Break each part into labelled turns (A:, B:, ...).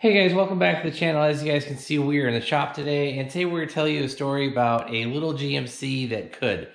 A: Hey guys, welcome back to the channel. As you guys can see, we are in the shop today, and today we're going to tell you a story about a little GMC that could.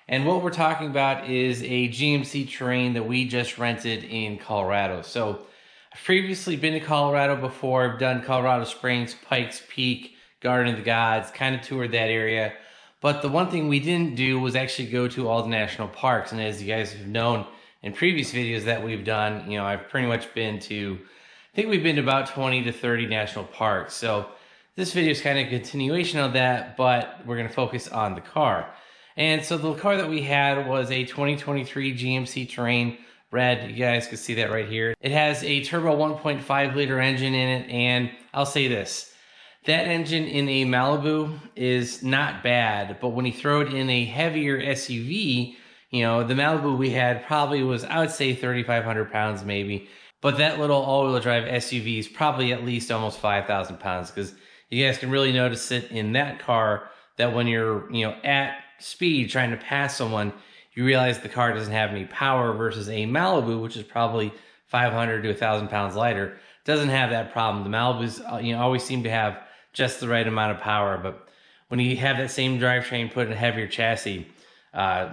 A: And what we're talking about is a GMC Terrain that we just rented in Colorado. So I've previously been to Colorado before. I've done Colorado Springs, Pikes Peak, Garden of the Gods, kind of toured that area. But the one thing we didn't do was actually go to all the national parks. And as you guys have known in previous videos that we've done, I've pretty much been to, I think we've been to about 20 to 30 national parks. So this video is kind of a continuation of that, but we're going to focus on the car. And so the car that we had was a 2023 GMC Terrain red. You guys can see that right here. It has a turbo 1.5 liter engine in it. And I'll say this, that engine in a Malibu is not bad, but when you throw it in a heavier SUV, the Malibu we had probably was, I would say 3,500 pounds maybe. But that little all-wheel drive SUV is probably at least almost 5,000 pounds, because you guys can really notice it in that car that when you're, at speed trying to pass someone, you realize the car doesn't have any power, versus a Malibu, which is probably 500 to 1,000 pounds lighter, doesn't have that problem. The Malibus, always seem to have just the right amount of power, but when you have that same drivetrain put in a heavier chassis,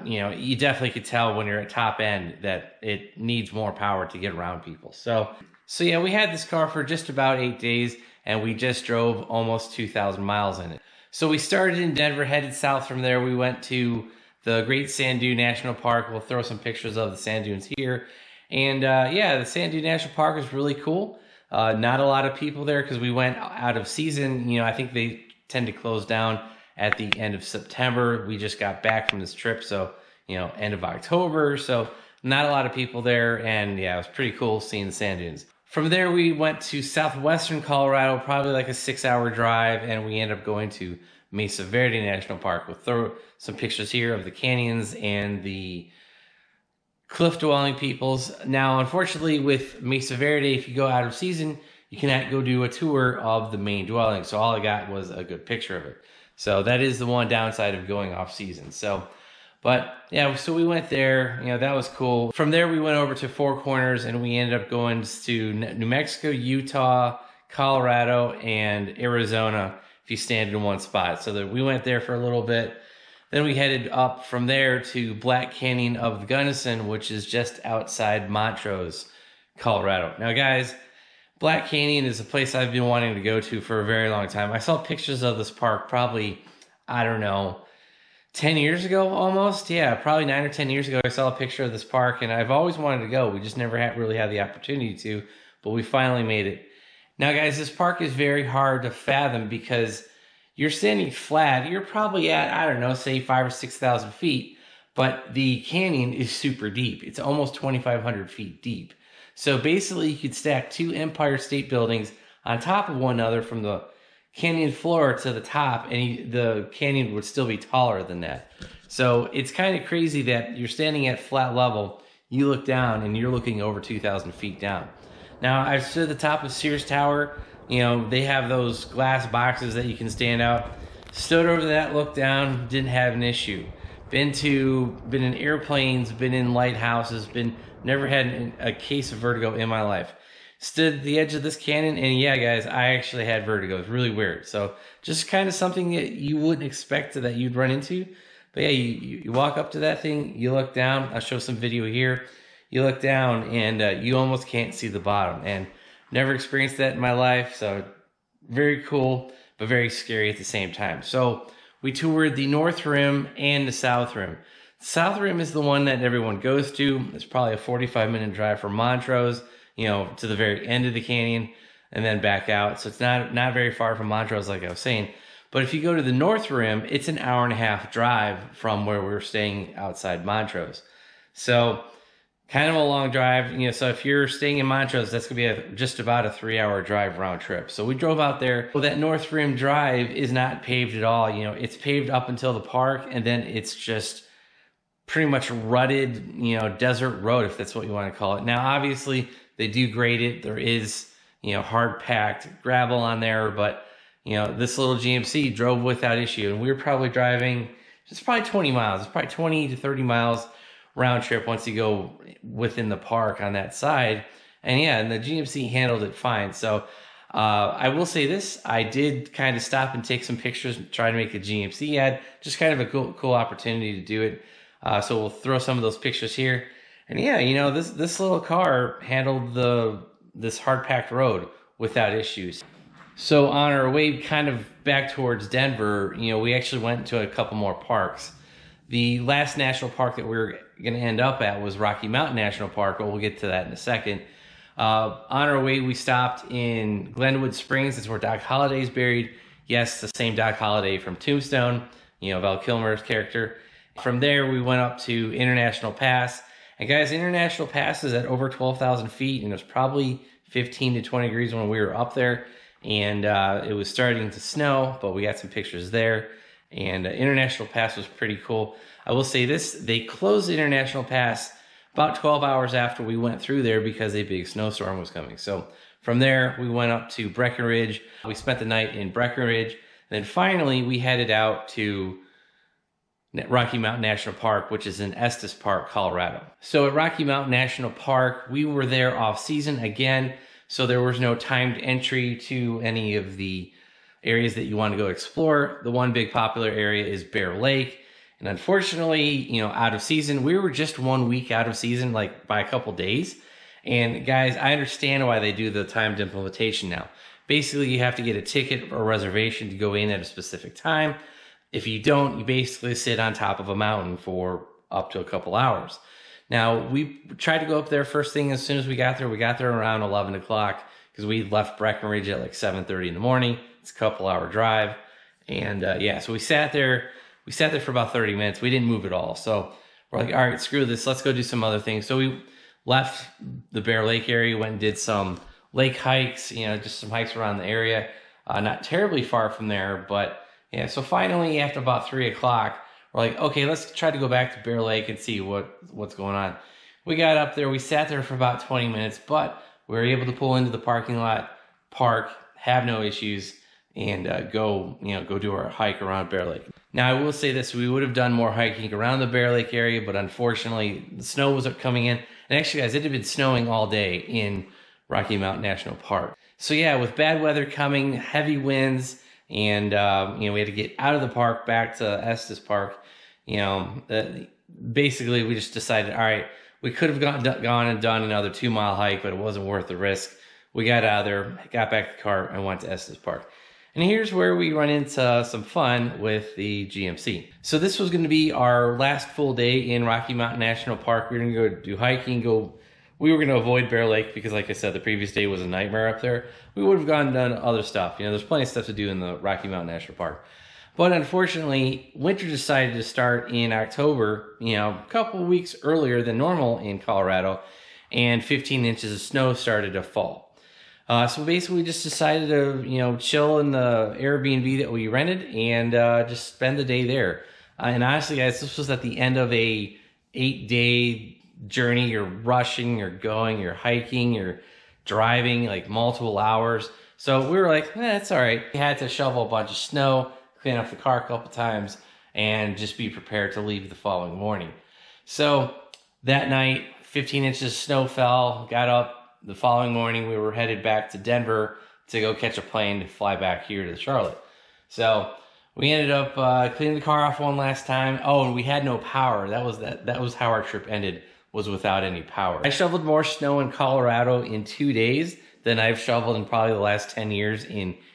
A: you definitely could tell when you're at top end that it needs more power to get around people. So yeah, we had this car for just about 8 days, and we just drove almost 2,000 miles in it. So we started in Denver, headed south from there. We went to the Great Sand Dune National Park. We'll throw some pictures of the sand dunes here. And yeah, the Sand Dune National Park is really cool. Not a lot of people there because we went out of season. I think they tend to close down at the end of September. We just got back from this trip, so end of October, so not a lot of people there. And yeah, it was pretty cool seeing the sand dunes. From there we went to southwestern Colorado, probably like a 6-hour drive, and we ended up going to Mesa Verde National Park. We'll throw some pictures here of the canyons and the cliff dwelling peoples. Now unfortunately with Mesa Verde, if you go out of season, you cannot go do a tour of the main dwelling, so all I got was a good picture of it. So that is the one downside of going off season. But yeah, so we went there, that was cool. From there, we went over to Four Corners, and we ended up going to New Mexico, Utah, Colorado, and Arizona if you stand in one spot. So that we went there for a little bit. Then we headed up from there to Black Canyon of the Gunnison, which is just outside Montrose, Colorado. Now guys, Black Canyon is a place I've been wanting to go to for a very long time. I saw pictures of this park probably, I don't know, 10 years ago almost. Yeah, probably 9 or 10 years ago I saw a picture of this park, and I've always wanted to go. We just never really had the opportunity to, but we finally made it. Now guys, this park is very hard to fathom because you're standing flat. You're probably at, I don't know, say 5,000 or 6,000 feet, but the canyon is super deep. It's almost 2,500 feet deep. So basically you could stack 2 Empire State Buildings on top of one another from the canyon floor to the top, and the canyon would still be taller than that. So it's kind of crazy that you're standing at flat level, you look down, and you're looking over 2,000 feet down. Now, I've stood at the top of Sears Tower. They have those glass boxes that you can stand out. Stood over that, looked down, didn't have an issue. Been in airplanes, been in lighthouses, never had a case of vertigo in my life. Stood at the edge of this canyon, and yeah, guys, I actually had vertigo. It's really weird. So just kind of something that you wouldn't expect that you'd run into. But yeah, you walk up to that thing, you look down. I'll show some video here. You look down, and you almost can't see the bottom. And never experienced that in my life. So very cool, but very scary at the same time. So we toured the North Rim and the South Rim. The South Rim is the one that everyone goes to. It's probably a 45-minute drive from Montrose, to the very end of the canyon and then back out. So it's not very far from Montrose, like I was saying. But if you go to the North Rim, it's an 1.5-hour drive from where we're staying outside Montrose. So kind of a long drive. So if you're staying in Montrose, that's going to be just about a 3-hour drive round trip. So we drove out there. Well, that North Rim drive is not paved at all. It's paved up until the park, and then it's just pretty much rutted, desert road, if that's what you want to call it. Now, obviously, they do grade it. There is, hard-packed gravel on there, but, this little GMC drove without issue. And we were probably driving just probably 20 miles. It's probably 20 to 30 miles round trip once you go within the park on that side. And yeah, and the GMC handled it fine. So I will say this, I did kind of stop and take some pictures, try to make a GMC ad, just kind of a cool opportunity to do it. So we'll throw some of those pictures here. And yeah, you know, this little car handled this hard-packed road without issues. So on our way kind of back towards Denver, you know, we actually went to a couple more parks. The last national park that we were going to end up at was Rocky Mountain National Park, but we'll get to that in a second. On our way, we stopped in Glenwood Springs. That's where Doc Holliday's buried. Yes, the same Doc Holliday from Tombstone, you know, Val Kilmer's character. From there, we went up to International Pass. And guys, International Pass is at over 12,000 feet, and it was probably 15 to 20 degrees when we were up there. And it was starting to snow, but we got some pictures there. And International Pass was pretty cool. I will say this, they closed International Pass about 12 hours after we went through there because a big snowstorm was coming. So from there, we went up to Breckenridge. We spent the night in Breckenridge. Then finally, we headed out to Rocky Mountain National Park, which is in Estes Park, Colorado. So at Rocky Mountain National Park, we were there off season again. So there was no timed entry to any of the areas that you want to go explore. The one big popular area is Bear Lake. And unfortunately, you know, out of season, we were just 1 week out of season, like by a couple days. And guys, I understand why they do the timed implementation now. Basically, you have to get a ticket or reservation to go in at a specific time. If you don't, you basically sit on top of a mountain for up to a couple hours. Now, we tried to go up there first thing as soon as we got there. We got there around 11 o'clock because we left Breckenridge at like 7:30 in the morning. It's a couple hour drive. And yeah, so we sat there. We sat there for about 30 minutes. We didn't move at all. So we're like, all right, screw this. Let's go do some other things. So we left the Bear Lake area, went and did some lake hikes, you know, just some hikes around the area. Not terribly far from there, but yeah. So finally, after about 3 o'clock, we're like, okay, let's try to go back to Bear Lake and see what's going on. We got up there. We sat there for about 20 minutes, but we were able to pull into the parking lot, park, have no issues, and go do our hike around Bear Lake. Now, I will say this, we would have done more hiking around the Bear Lake area, but unfortunately, the snow was coming in. And actually, guys, it had been snowing all day in Rocky Mountain National Park. So yeah, with bad weather coming, heavy winds, and you know, we had to get out of the park back to Estes Park. You know, basically, we just decided, all right, we could have gone and done another 2 mile hike, but it wasn't worth the risk. We got out of there, got back to the car, and went to Estes Park. And here's where we run into some fun with the GMC. So this was going to be our last full day in Rocky Mountain National Park. We were going to go do hiking, we were going to avoid Bear Lake because, like I said, the previous day was a nightmare up there. We would have gone and done other stuff. You know, there's plenty of stuff to do in the Rocky Mountain National Park. But unfortunately, winter decided to start in October, you know, a couple of weeks earlier than normal in Colorado, and 15 inches of snow started to fall. So basically, we just decided to, you know, chill in the Airbnb that we rented and just spend the day there. And honestly, guys, this was at the end of a 8-day journey. You're rushing, you're going, you're hiking, you're driving like multiple hours. So we were like, it's all right. We had to shovel a bunch of snow, clean up the car a couple times, and just be prepared to leave the following morning. So that night, 15 inches of snow fell, got up. The following morning, we were headed back to Denver to go catch a plane to fly back here to Charlotte. So we ended up cleaning the car off one last time. Oh, and we had no power. That was how our trip ended, was without any power. I shoveled more snow in Colorado in 2 days than I've shoveled in probably the last 10 years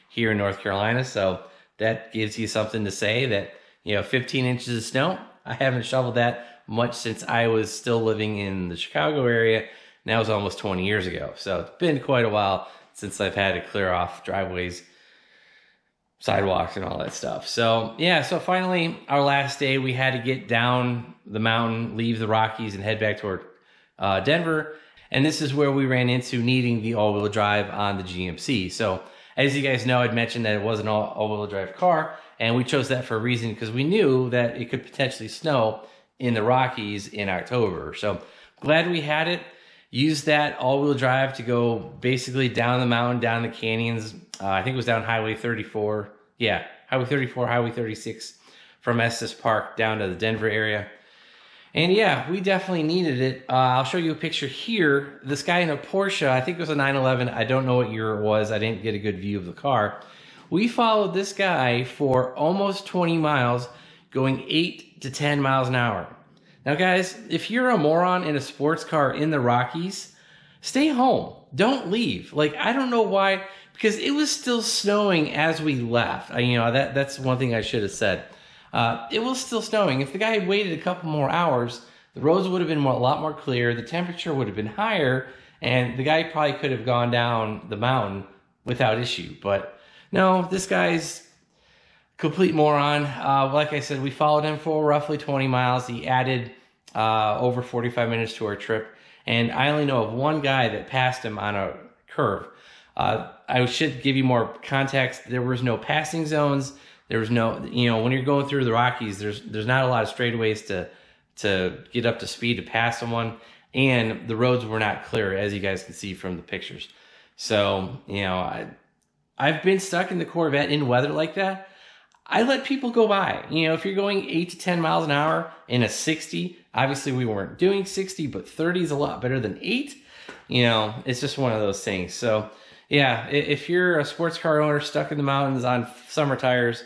A: here in North Carolina. So that gives you something to say that, you know, 15 inches of snow, I haven't shoveled that much since I was still living in the Chicago area. And that was almost 20 years ago. So it's been quite a while since I've had to clear off driveways, sidewalks, and all that stuff. So yeah, so finally our last day, we had to get down the mountain, leave the Rockies, and head back toward Denver. And this is where we ran into needing the all-wheel drive on the GMC. So as you guys know, I'd mentioned that it was an all-wheel drive car, and we chose that for a reason because we knew that it could potentially snow in the Rockies in October. So glad we had it. Used that all-wheel drive to go basically down the mountain, down the canyons. I think it was down Highway 34. Yeah, Highway 34, Highway 36 from Estes Park down to the Denver area. And yeah, we definitely needed it. I'll show you a picture here. This guy in a Porsche, I think it was a 911. I don't know what year it was. I didn't get a good view of the car. We followed this guy for almost 20 miles, going 8 to 10 miles an hour. Now guys, if you're a moron in a sports car in the Rockies, stay home. Don't leave. Like, I don't know why, because it was still snowing as we left. That's one thing I should have said. It was still snowing. If the guy had waited a couple more hours, the roads would have been a lot more clear, the temperature would have been higher, and the guy probably could have gone down the mountain without issue. But no, this guy's complete moron. Like I said, we followed him for roughly 20 miles. He added over 45 minutes to our trip, and I only know of one guy that passed him on a curve. I should give you more context. There was no passing zones. There was no, when you're going through the Rockies, there's not a lot of straightaways to get up to speed to pass someone, and the roads were not clear, as you guys can see from the pictures. So, I've been stuck in the Corvette in weather like that. I let people go by. If you're going 8 to 10 miles an hour in a 60, obviously we weren't doing 60, but 30 is a lot better than 8. It's just one of those things. So, yeah, if you're a sports car owner stuck in the mountains on summer tires,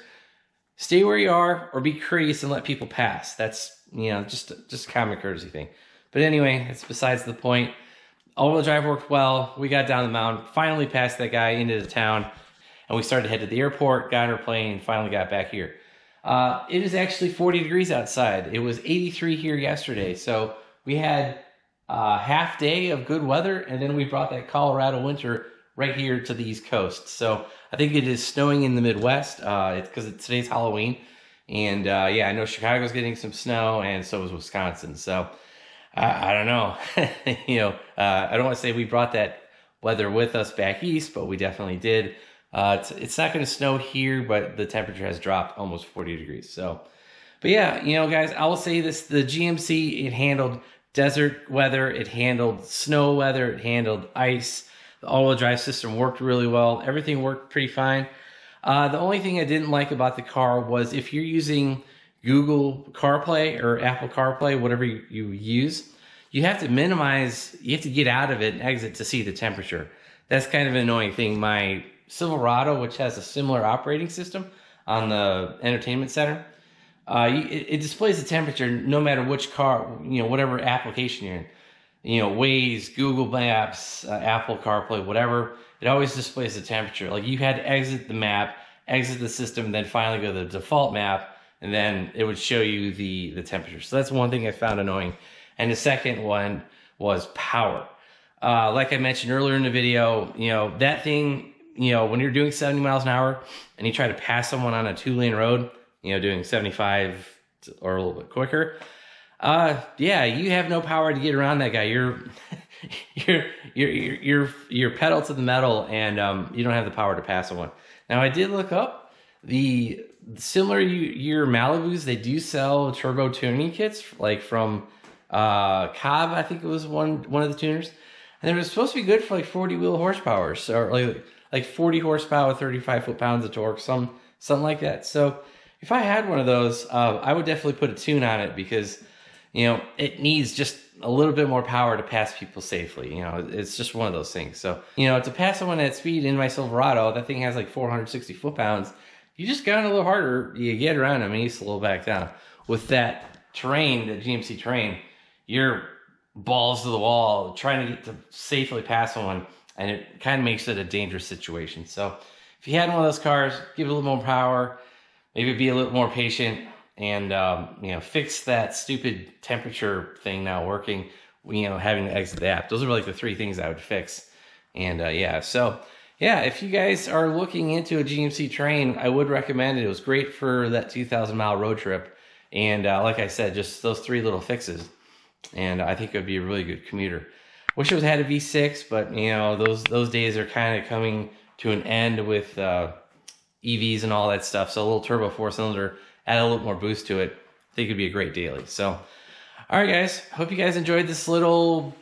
A: stay where you are or be courteous and let people pass. That's, just a common courtesy thing. But anyway, that's besides the point. All-wheel drive worked well. We got down the mountain, finally passed that guy into the town, and we started to head to the airport, got on our plane, and finally got back here. It is actually 40 degrees outside. It was 83 here yesterday. So we had a half day of good weather, and then we brought that Colorado winter right here to the East Coast. So I think it is snowing in the Midwest because today's Halloween. And yeah, I know Chicago's getting some snow, and so is Wisconsin. So I don't know. I don't want to say we brought that weather with us back east, but we definitely did. It's not going to snow here, but the temperature has dropped almost 40 degrees. So, but yeah, guys, I will say this, the GMC, it handled desert weather, it handled snow weather, it handled ice. The all-wheel drive system worked really well. Everything worked pretty fine. The only thing I didn't like about the car was if you're using Google CarPlay or Apple CarPlay, whatever you use, you have to minimize, you have to get out of it and exit to see the temperature. That's kind of an annoying thing. My Silverado, which has a similar operating system on the entertainment center, it displays the temperature no matter which car, whatever application you're in. Waze, Google Maps, Apple CarPlay, whatever, it always displays the temperature. Like, you had to exit the map, exit the system, and then finally go to the default map, and then it would show you the temperature. So that's one thing I found annoying. And the second one was power. Like I mentioned earlier in the video, that thing, when you're doing 70 miles an hour and you try to pass someone on a 2-lane road, doing 75 or a little bit quicker, yeah, you have no power to get around that guy. You're pedal to the metal, and you don't have the power to pass someone. Now, I did look up the similar year Malibus. They do sell turbo tuning kits, like from Cobb, I think it was one of the tuners, and it was supposed to be good for like 40 wheel horsepower, so like 40 horsepower, 35 foot-pounds of torque, something like that. So if I had one of those, I would definitely put a tune on it, because it needs just a little bit more power to pass people safely. It's just one of those things. So, to pass someone at speed in my Silverado, that thing has like 460 foot-pounds. You just got a little harder. You get around them and you slow back down. With that Terrain, the GMC Terrain, you're balls to the wall trying to get to safely pass someone, and it kind of makes it a dangerous situation. So if you had one of those cars, give it a little more power, maybe be a little more patient, and fix that stupid temperature thing not working, having to exit the app. Those are like the 3 things I would fix. And yeah, so yeah, if you guys are looking into a GMC Terrain, I would recommend it. It was great for that 2,000 mile road trip, and like I said, just those 3 little fixes, and I think it would be a really good commuter. Wish it had a V6, but those days are kind of coming to an end with EVs and all that stuff. So a little turbo 4-cylinder, add a little more boost to it, I think it'd be a great daily. So, all right, guys, hope you guys enjoyed this little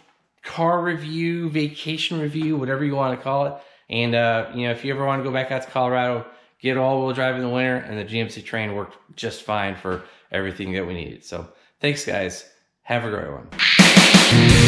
A: car review, vacation review, whatever you want to call it. And if you ever want to go back out to Colorado, get all-wheel drive in the winter, and the GMC Terrain worked just fine for everything that we needed. So, thanks, guys. Have a great one.